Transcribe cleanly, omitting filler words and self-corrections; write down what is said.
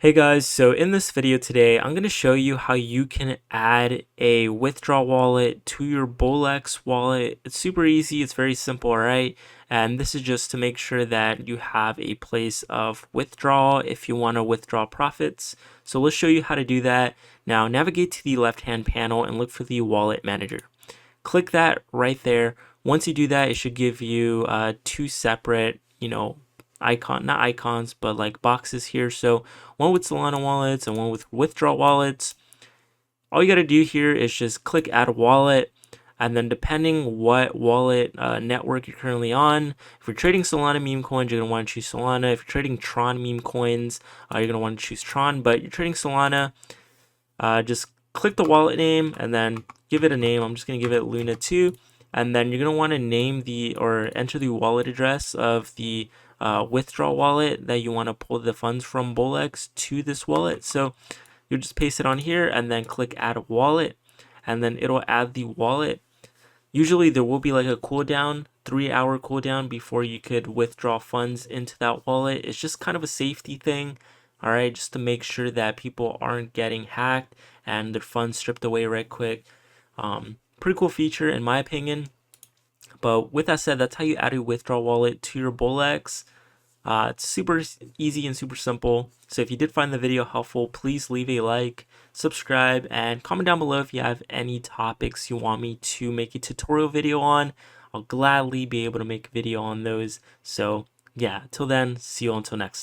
Hey guys, so in this video today, I'm going to show you how you can add a withdraw wallet to your Bullx wallet. It's super easy, it's very simple, alright? And this is just to make sure that you have a place of withdrawal if you want to withdraw profits. So let's show you how to do that. Now navigate to the left-hand panel and look for the wallet manager. Click that right there. Once you do that, it should give you two separate, not icons, but like boxes here. So one with Solana wallets and one with withdraw wallets. All you got to do here is just click add wallet. And then depending what wallet network you're currently on, if you're trading Solana meme coins, you're going to want to choose Solana. If you're trading Tron meme coins, you're going to want to choose Tron. But you're trading Solana, just click the wallet name and then give it a name. I'm just going to give it Luna 2. And then you're going to want to name or enter the wallet address of the withdraw wallet that you want to pull the funds from Bullx to this wallet. So you just paste it on here and then click add wallet, and then it'll add the wallet. Usually there will be like a cooldown, 3-hour cooldown before you could withdraw funds into that wallet. It's just kind of a safety thing, all right, just to make sure that people aren't getting hacked and their funds stripped away right quick. Pretty cool feature in my opinion. But with that said, that's how you add a withdraw wallet to your Bullx. It's super easy and super simple. So if you did find the video helpful, please leave a like, subscribe, and comment down below if you have any topics you want me to make a tutorial video on. I'll gladly be able to make a video on those. So yeah, till then, see you until next time.